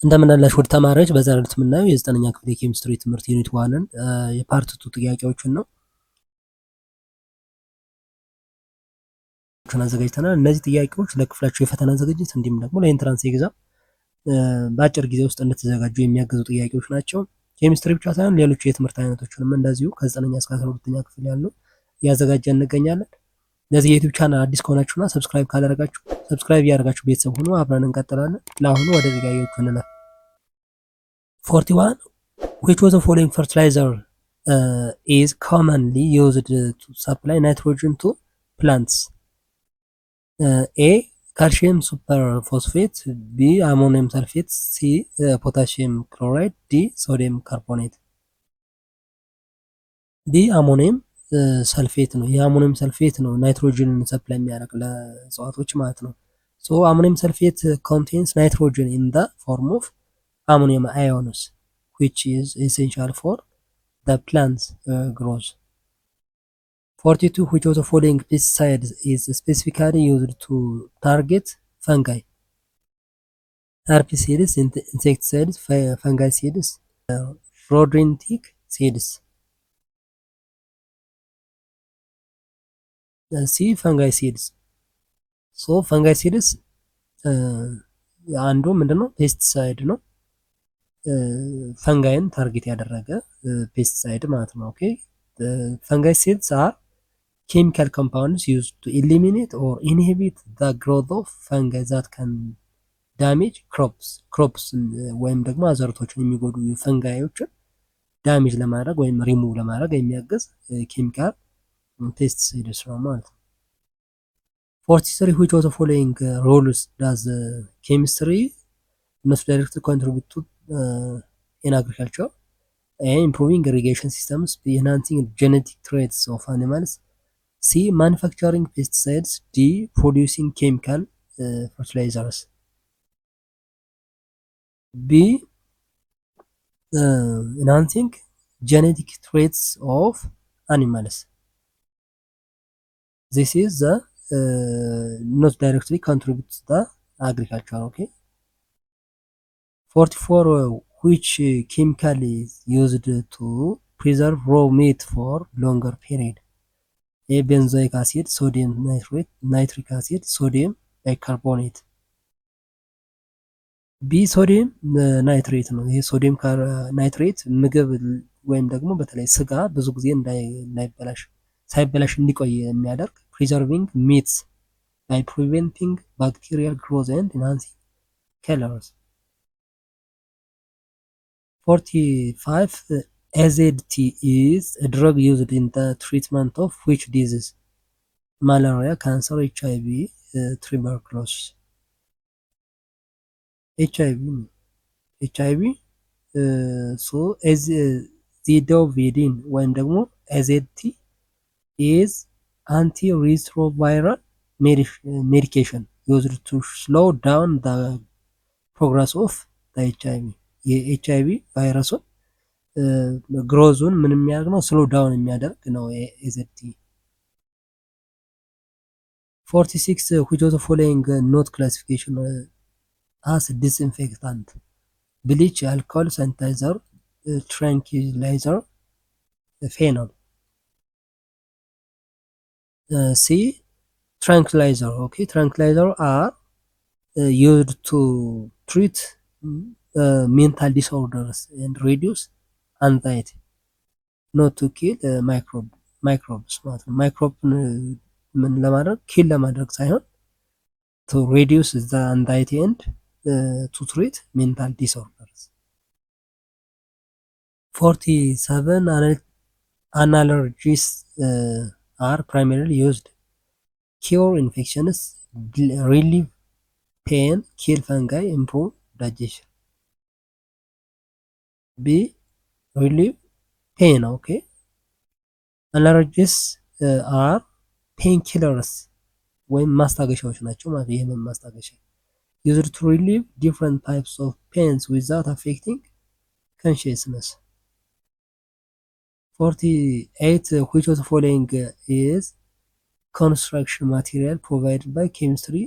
እንደምን አላችሁ ውድ ተማሪዎች። በዛሬው ዕለት የምናየው የ9ኛ ክፍል የኬሚስትሪ ትምህርት ዩኒት 1ን የፓርት 2 ጥያቄዎችን ነው አዘጋጅተናል። እነዚህ ጥያቄዎች ለክፍላችሁ የፈተና ዝግጅት እንዲሁም ደግሞ ለኢንትራንስ ኤግዛም በአጭር ጊዜ ውስጥ እንድትዘጋጁ የሚያግዙ ጥያቄዎች ናቸው። ኬሚስትሪ ብቻ ሳይሆን ሌሎች የትምህርት አይነቶችንም እንደዚሁ ከ9ኛ እስከ 12ኛ ክፍል ያሉ እያዘጋጀን እንገኛለን። ለዚህ የዩቲዩብ ቻናል አዲስ ከሆናችሁና ሰብስክራይብ ካላደረጋችሁ ሰብስክራይብ እያደረጋችሁ ቤተሰብ ሆኖ አብረን እንቀጥላለን። ለአሁኑ ወደ ጥያቄዎቹ እንለፍ። 41 which was the following fertilizer is commonly used to supply nitrogen to plants? A calcium superphosphate, B ammonium sulfate, C potassium chloride, D sodium carbonate. B ammonium ሰልፌት ነው። የአሞኒየም ሰልፌት ነው ናይትሮጅንን ሰፕላይ የሚያደርግ ለእጽዋቶች ማለት ነው። ሶ አሞኒየም ሰልፌት contains nitrogen in the form of ammonium ions, which is essential for the plant's growth. 42 which of the following pesticides is specifically used to target fungi? Herbicides, insecticides, fungicides, rodenticides. C fungicides. so fungicides አንዱ ምንድነው ፔስቲሳይድ ነው። ፈንጋይን ታርጌት ያደረገ ፔስቲሳይድ ማለት ነው። ኦኬ fungicides are chemical compounds used to eliminate or inhibit the growth of fungi that can damage crops ወይም ደግሞ አዘርቶችን የሚጎዱ ፈንጋዮችን ዳሜጅ ለማድረግ ወይም ሪሙቭ ለማድረግ የሚያግዝ ኬሚካል ፔስቲሳይድስ ነው ማለት ነው። 43 which of the following roles does chemistry not directly contribute to in agriculture? A improving irrigation systems, B enhancing genetic traits of animals, C manufacturing pesticides, D producing chemical fertilizers. B enhancing genetic traits of animals. This is the not directly contribute to the agriculture. Okay. 44 which chemical is used to preserve raw meat for longer period? A benzoic acid, sodium nitrate, nitric acid, sodium bicarbonate. B ሶዲየም ናይትሬት ነው። ይሄ ሶዲየም ናይትሬት ምግብ ወይም ደግሞ በተለይ ስጋ ብዙ ጊዜ ሳይበላሽ እንዲቆይ የሚያደርግ preserving meats by preventing bacterial growth and enhancing colors. 45 AZT is a drug used in the treatment of which disease? Malaria, cancer, HIV, tuberculosis. HIV so zidovidin ወይም ደግሞ AZT is antiretroviral medication used to slow down the progress of the HIV. የኤችአይቪ ቫይረሱን ግሮዙን ምን የሚያደርግ ነው? ስሎ ዳውን የሚያደርግ ነው AZT። 46 which of the following not classification as disinfectant? Bleach, alcohol, sanitizer, tranquilizer, phenol. C tranquilizer. Okay, tranquilizer are used to treat mental disorders and reduce anxiety, not to kill microbes ማለት ነው። ማይክሮብ ምን ለማድረግ ኪል ለማድረግ ሳይሆን to reduce the anxiety and to treat mental disorders. 47 analgesics are primarily used cure infections, relieve pain, kill fungi, improve digestion. B relieve pain. Okay, analgesics are painkillers ወይም ማስታገሻዎች ናቸው ማለት ነው። የህመም ማስታገሻ used to relieve different types of pains without affecting consciousness. 48 which of the following is construction material provided by chemistry?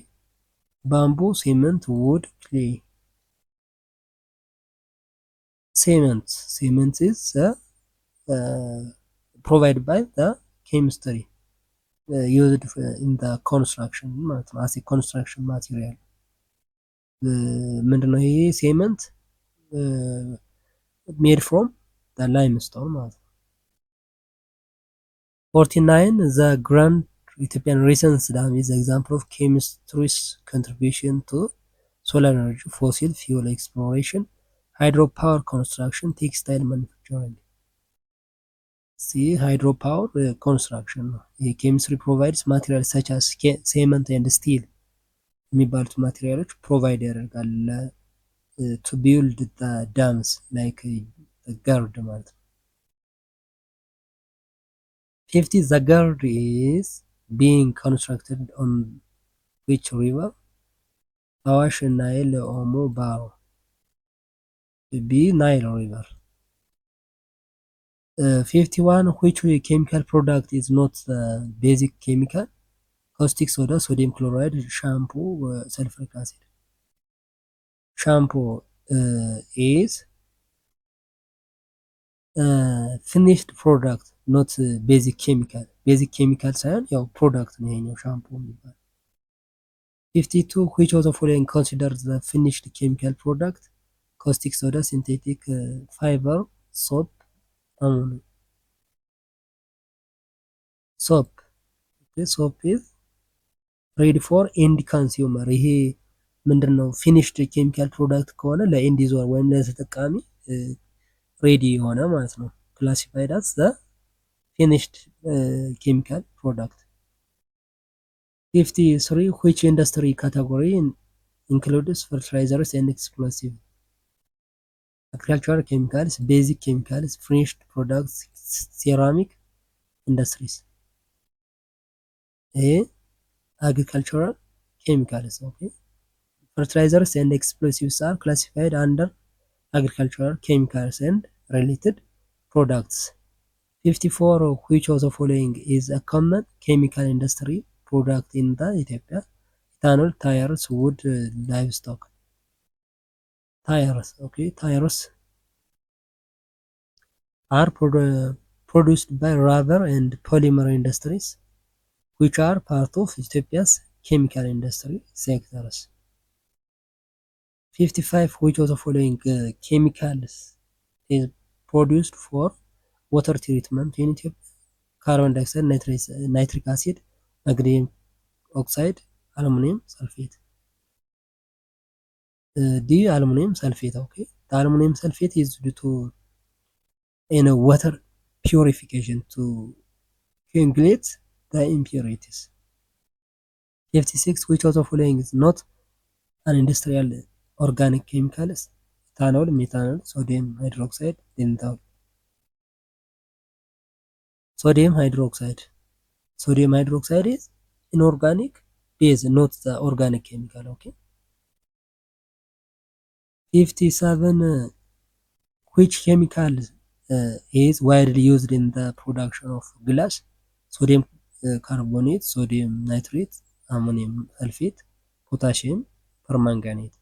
Bamboo, cement, wood, clay. cement is provided by the chemistry used in the construction ማለት ነው as a construction material ምንድነው ይሄ cement made from the limestone ማለት ነው። 49 the Grand Ethiopian Renaissance Dam is an example of chemistry's contribution to solar energy, fossil fuel exploration, hydropower construction, textile manufacturing. See, hydropower construction. Chemistry provides materials such as cement and steel. የሚባሉት ማቴሪያሎች ፕሮቫይድ ያደርጋል to build the dams like the GERD ማለት ነው። 50 the GERD is being constructed on which river? አዋሽ፣ ናይል፣ ኦሞ፣ ባሮ። B Nile river. 51 which chemical product is not the basic chemical? caustic soda, sodium chloride, shampoo, sulfuric acid. Shampoo is finished product, not basic chemical. basic chemical ሳይሆን ያው ፕሮዳክት ነው ይሄኛው ሻምፖ የሚባል። 52 which of the following considers the finished chemical product? caustic soda, synthetic fiber, soap, ammonia. soap. Okay, soap is ready for end consumer. ይሄ ምንድነው ፊኒሽድ ኬሚካል ፕሮዳክት ከሆነ ለኤንድ ዩዘር ወይም ለተጠቃሚ ሬዲ የሆነ ማለት ነው። ክላሲፋይድ አስ ዘ ፊኒሽድ ኬሚካል ፕሮዳክት። 53 which industry category includes fertilizers and explosives? agricultural chemicals, basic chemicals, finished products, ceramic industries. agricultural chemicals. Okay, fertilizers and explosives are classified under agricultural chemicals and related products. 54 which of the following is a common chemical industry product in the Ethiopia? ethanol, tires, wood, livestock. tires. Okay, tires are produced by rubber and polymer industries which are part of Ethiopia's chemical industry sectors. 55 which of the following chemicals is produced for water treatment in Ethiopia? carbon dioxide, nitric acid, magnesium oxide, aluminum sulfate. D aluminum sulfate. Okay, the aluminum sulfate is due to water purification to coagulate the impurities. 56 which of the following is not an industrial organic chemicals? ethanol, methanol, sodium hydroxide, dental. sodium hydroxide. Sodium hydroxide is inorganic base, not the organic chemical. Okay. 57 which chemical is widely used in the production of glass? sodium carbonate, sodium nitrate, ammonium sulfate, potassium permanganate.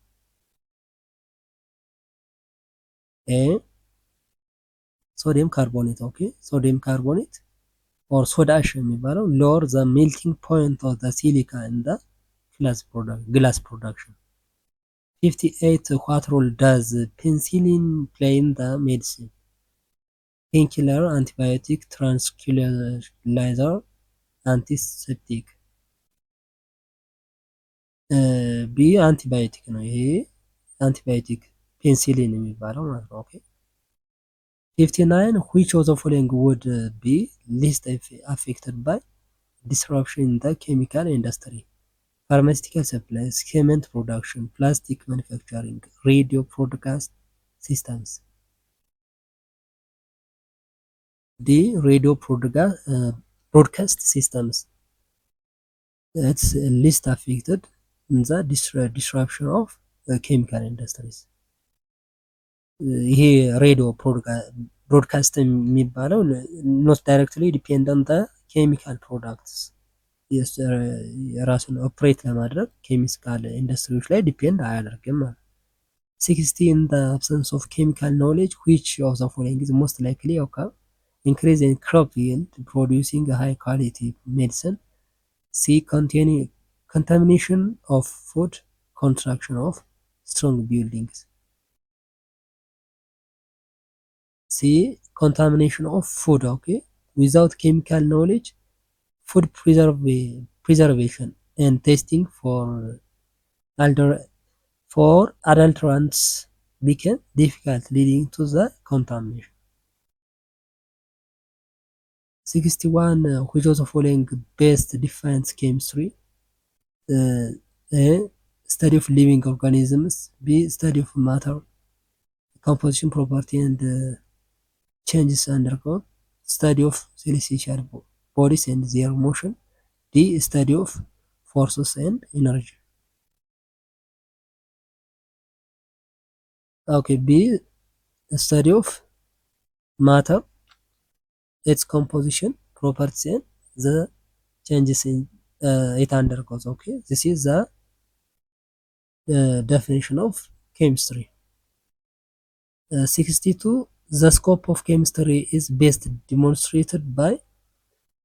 sodium carbonate. Okay, sodium carbonate or soda ash የሚባለው lower the melting point of the silica in the glass production. 58 what role does penicillin play in the medicine? painkiller, antibiotic, tranquilizer, antiseptic. B antibiotic ነው ይሄ antibiotic penicillin የሚባለው ማለት ነው። Okay. 59 which of the following would be least affected by disruption in the chemical industry? pharmaceutical supplies, cement production, plastic manufacturing, radio broadcast systems. D radio broadcast systems. It's least affected in the disruption of chemical industries. ይሄ ሬዲዮ ብሮድካስት የሚባለው ኖት ዳይሬክትሊ ዲፔንድ ኦን ዘ ኬሚካል ፕሮዳክትስ የራሱን ኦፕሬት ለማድረግ ኬሚካል ኢንዱስትሪዎች ላይ ዲፔንድ አያደርግም ማለት 60 in the absence of chemical knowledge, which of the following is most likely occur? Increase in crop yield, producing a high quality medicine. C. Containing contamination of food, construction of strong buildings. C. Contamination of food, okay? Without chemical knowledge, food preservation and testing for adulterants became difficult, leading to the contamination. 61. Which of the following best defines chemistry? A. Study of living organisms. B. Study of matter, composition, property, and changes undergone. Study of celestial bodies and their motion. D. Study of forces and energy. Okay, B. Study of matter, its composition, properties, and the changes in it undergoes. Okay, this is the definition of chemistry. 62. The scope of chemistry is best demonstrated by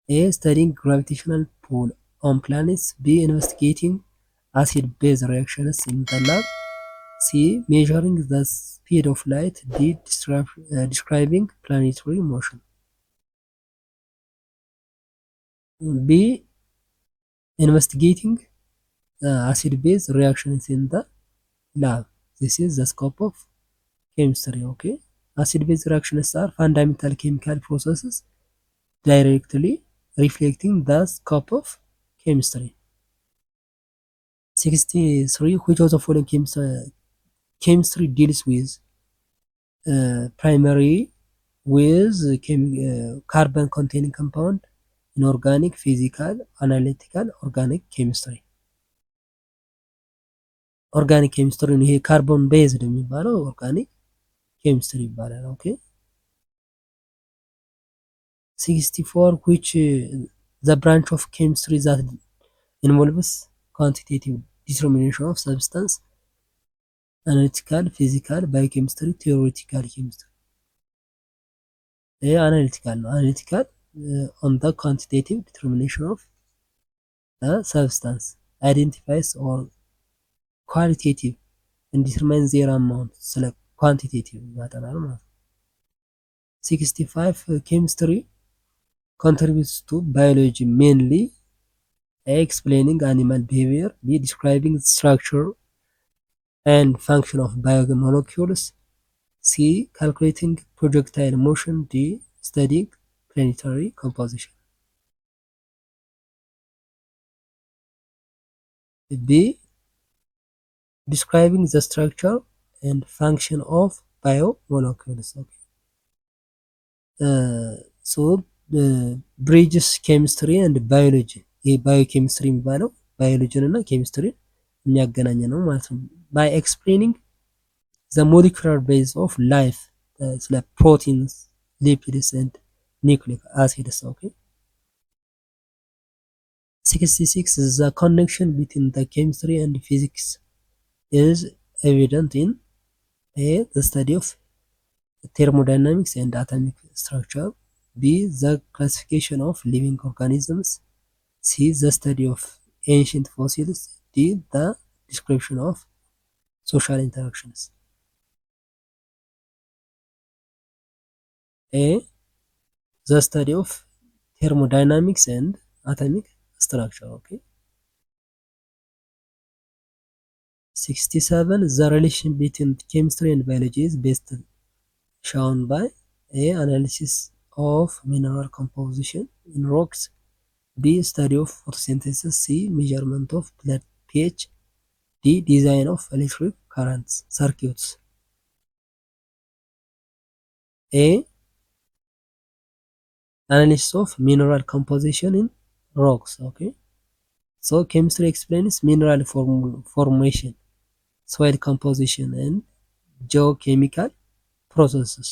A. Studying gravitational pull on planets. B. Investigating acid-base reactions in the lab. C. Measuring the speed of light. D. Describing planetary motion. B. Investigating acid-base reactions in the lab. This is the scope of chemistry. Okay. Acid-base reactions are fundamental chemical processes directly reflecting the scope of chemistry. 63. Which of the following chemistry deals with primary with carbon containing compound, inorganic, physical, analytical, organic chemistry? ኦርጋኒክ ኬሚስትሪ ነው። ይሄ ካርቦን ቤዝድ የሚባለው ኦርጋኒክ ኬሚስትሪ ይባላል። ኦኬ 64 which the branch of chemistry that involves quantitative determination of substance, analytical, physical, biochemistry, theoretical chemistry? ይሄ አናሊቲካል ነው። አናሊቲካል on the quantitative determination of the substance identifies or qualitative and determines their amount ስለ ኳንቲቴቲቭ ያጠናል ማለት ነው። 65 chemistry contributes to biology mainly A. Explaining animal behavior. B. Describing the structure and function of biomolecules. C. Calculating projectile motion. D. Studying planetary composition. B. Describing the structure and function of biomolecules. Okay. So bridges chemistry and biology. ይህ ባዮኬሚስትሪ የሚባለው ባዮሎጂን እና ኬሚስትሪን የሚያገናኝ ነው ማለት ነው። by explaining the molecular base of life, ስለ proteins, lipids and nucleic acids. Okay. 66 the connection between the chemistry and physics is evident in A. the study of thermodynamics and atomic structure. B. the classification of living organisms. C. the study of ancient fossils. D. the description of social interactions. A. the study of thermodynamics and atomic structure. Okay. 67 the relation between chemistry and biology is best shown by A. analysis of mineral composition in rocks. B. study of photosynthesis. C. measurement of blood pH. D. design of electric currents circuits. A. analysis of mineral composition in rocks. Okay. So chemistry explains mineral formation, soil composition, and geochemical processes.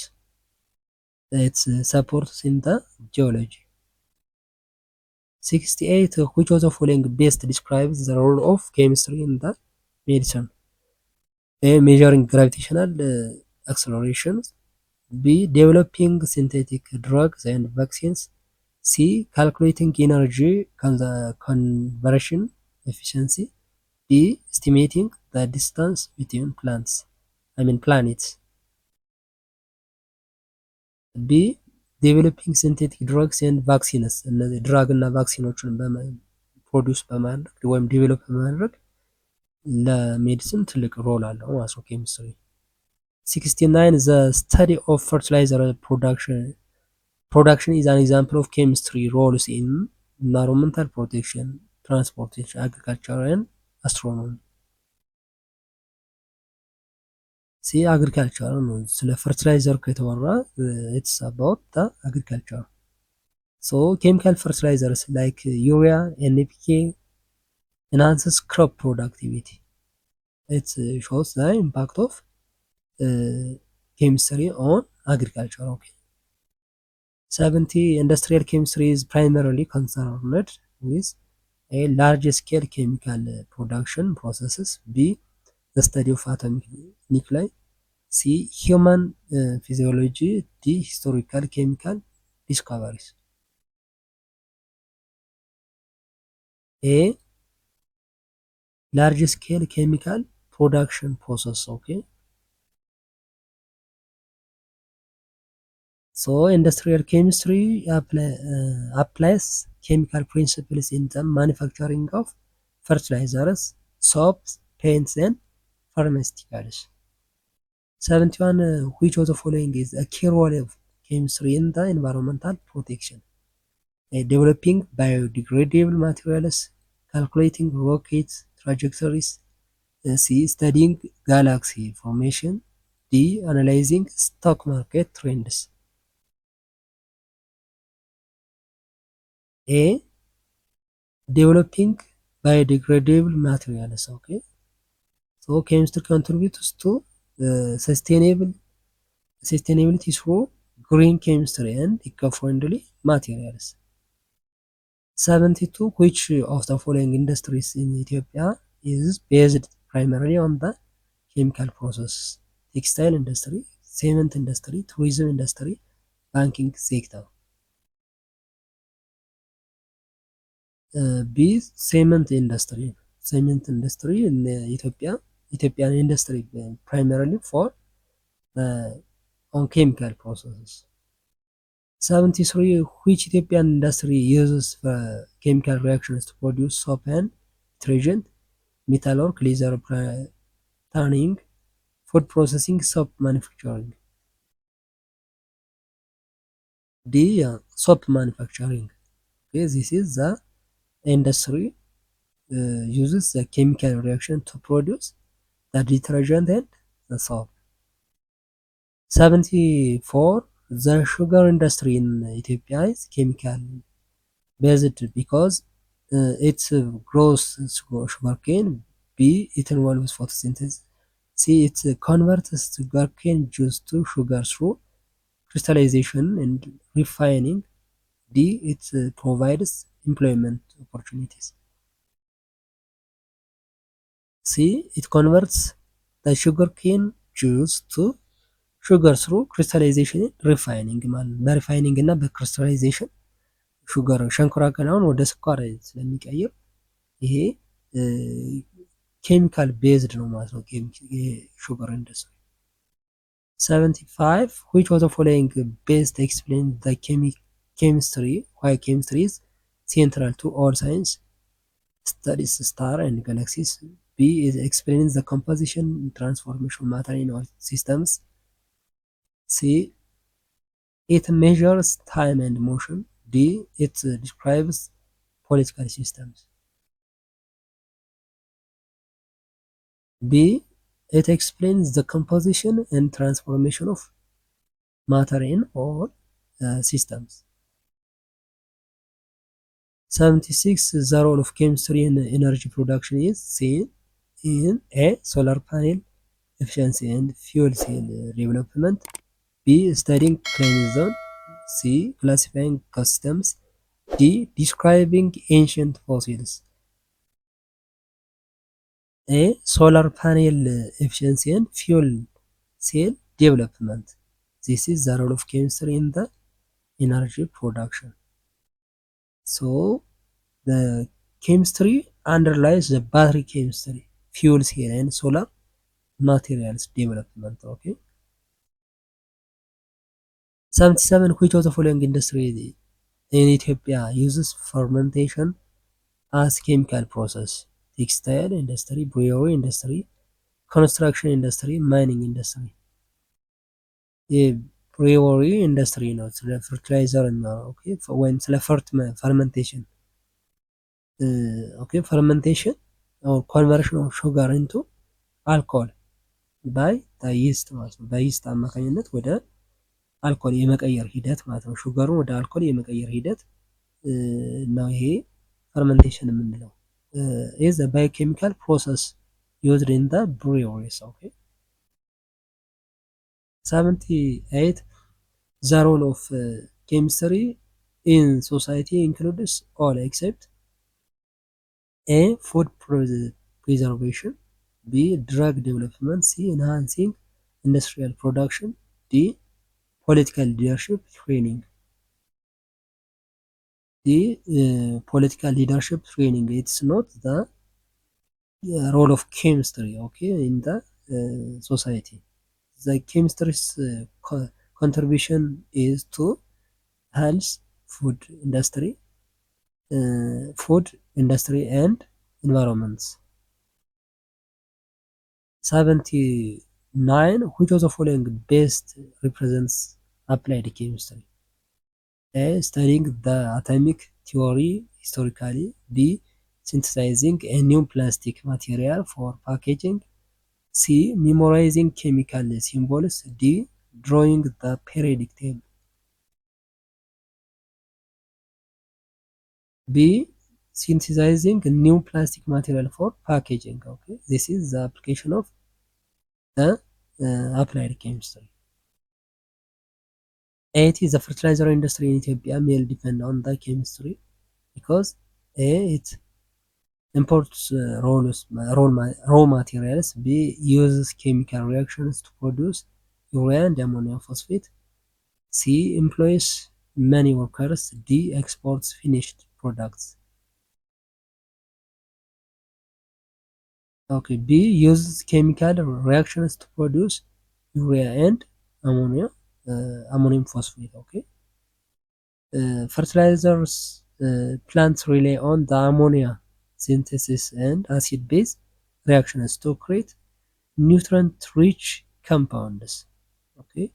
It's supports in the geology. 68 which of the following best describes the role of chemistry in the medicine? A. Measuring gravitational accelerations. B. Developing synthetic drugs and vaccines. C. Calculating energy conversion efficiency. D. Estimating the distance between planets. B. Developing synthetic drugs and vaccines. እነዚህ ድራግ እና ቫክሲኖችን ፕሮዲውስ በማድረግ ወይም ዲቨሎፕ በማድረግ ለሜዲሲን ትልቅ ሮል አለው ማለት ነው ኬሚስትሪ። 69 the study of fertilizer production is an example of chemistry roles in environmental protection, transportation, agriculture and astronomy. ሲ አግሪካልቸር ነው። ስለ ፈርቲላይዘር ከተወራ it's about the agriculture. So chemical fertilizers like urea, NPK enhances crop productivity. It shows the impact of chemistry on agriculture. Okay. 70 industrial chemistry is primarily concerned with a large scale chemical production processes. B. The study of atomic nuclei. C. Human physiology. D. Historical chemical discoveries. A. Large scale chemical production process. Okay. So industrial chemistry applies chemical principles in the manufacturing of fertilizers, soaps, paints and pharmaceuticals. 71 which of the following is a key role of chemistry in the environmental protection? Developing biodegradable materials, calculating rocket trajectories. C. Studying galaxy formation. D. Analyzing stock market trends. A. Developing biodegradable materials. Okay. So chemistry contributes to sustainability through green chemistry and eco-friendly materials. 72 which of the following industries in Ethiopia is based primarily on the chemical process? Textile industry, cement industry, tourism industry, banking sector. B. Cement industry. Cement industry in Ethiopian industry primarily for on chemical processes. 73 which Ethiopian industry uses chemical reactions to produce soap and detergent? Metalwork, leather tanning, food processing, soap manufacturing. D. Soap manufacturing. Okay, this is the industry uses the chemical reaction to produce the detergent and the soap. 74 the sugar industry in Ethiopia is chemical based because it grows sugarcane. B. It involves photosynthesis. C. It converts sugarcane juice to sugar through crystallization and refining. D. It provides employment opportunities. C. It converts the sugarcane juice to sugar through crystallization and refining. በሪፋይኒንግ እና በክሪስታላይዜሽን ሹገር ሸንኮራ አገዳውን ወደ ስኳር ስለሚቀይር ይሄ ኬሚካል ቤዝድ ነው ማለት ነው ሹገር ኢንዱስትሪ። 75 which of the following best explain the chemistry why chemistry is central to all science? Studies star and galaxies. B. It explains the composition and transformation of matter in all systems. C. It measures time and motion. D. It describes political systems. B. It explains the composition and transformation of matter in all systems. 76 the role of chemistry in energy production is seen in A. Solar panel efficiency and fuel cell development. B. Studying climate zone. C. Classifying ecosystems. D. Describing ancient fossils. ኤ ሶላር ፓኔል ኤፊሽንሲ ኤንድ ፊውል ሴል ዴቨሎፕመንት ዚስ ኢዝ ዘ ሮል ኦፍ ኬሚስትሪ ኢን ዘ ኢነርጂ ፕሮዳክሽን። ሶ the chemistry underlies the battery chemistry, fuel cell and solar materials development. Okay. 77 which of the following industry in Ethiopia uses fermentation as chemical process? Textile industry, brewery industry, construction industry, mining industry. ብሬወሪ ኢንዱስትሪ ነው። ስለ ፈርቲላይዘር ነው። ኦኬ ወይም ስለ ፈርመንቴሽን ኦኬ ፈርመንቴሽን ኮንቨርሽን ኦፍ ሹጋር ኢንቱ አልኮል ባይ ይስት ማለት ነው። በይስት አማካኝነት ወደ አልኮል የመቀየር ሂደት ማለት ነው። ሹገሩን ወደ አልኮል የመቀየር ሂደት ነው ይሄ ፈርመንቴሽን የምንለው። ኢዝ ዘ ባዮኬሚካል ፕሮሰስ ዩዝድ ኢን ዘ ብሬወሪስ። ኦኬ 78 the role of chemistry in society includes all except A food preservation, B drug development, C enhancing industrial production, D political leadership training. D political leadership training. It's not the role of chemistry, okay, in the society. The chemistry's contribution is to health, food industry and environments. 79 which of the following best represents applied chemistry? A studying the atomic theory historically, B synthesizing a new plastic material for packaging, C memorizing chemical symbols, D drawing the periodic table. B synthesizing a new plastic material for packaging. Okay, this is the application of the applied chemistry. 8 is the fertilizer industry in Ethiopia may depend on the chemistry because A it imports raw materials, B uses chemical reactions to produce urea and ammonium phosphate, C employs many workers, D exports finished products. Okay, B uses chemical reactions to produce urea and ammonium phosphate. Okay, fertilizers plants rely on the ammonia synthesis and acid base reactions to create nutrient rich compounds. Okay,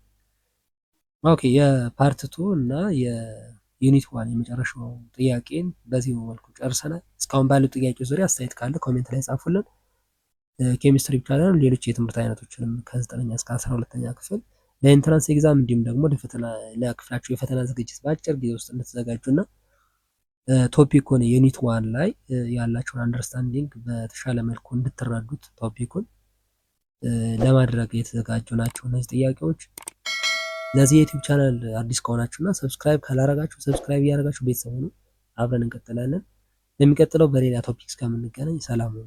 የፓርት 2 እና የዩኒት 1 የመጨረሻው ጥያቄን በዚህ መልኩ ጨርሰናል። እስካሁን ባለው ጥያቄ ዙሪያ አስተያየት ካለ ኮሜንት ላይ ጻፉልን። ኬሚስትሪ ብቻ አይደለም ሌሎች የትምህርት አይነቶችንም ከ9ኛ እስከ 12ኛ ክፍል ለኢንትራንስ ኤግዛም እንዲሁም ደግሞ ለክፍላችሁ የፈተና ዝግጅት በአጭር ጊዜ ውስጥ እንድትዘጋጁና ቶፒኩን ዩኒት 1 ላይ ያላችሁን አንደርስታንዲንግ በተሻለ መልኩ እንድትረዱት ቶፒኩን ለማድረግ የተዘጋጁ ናቸው እነዚህ ጥያቄዎች። ለዚህ ዩቲዩብ ቻናል አዲስ ከሆናችሁና ሰብስክራይብ ካላረጋችሁ ሰብስክራይብ እያደረጋችሁ ቤተሰብ ሁኑ። አብረን እንቀጥላለን። ለሚቀጥለው በሌላ ቶፒክ እስከምንገናኝ ሰላም ሁኑ።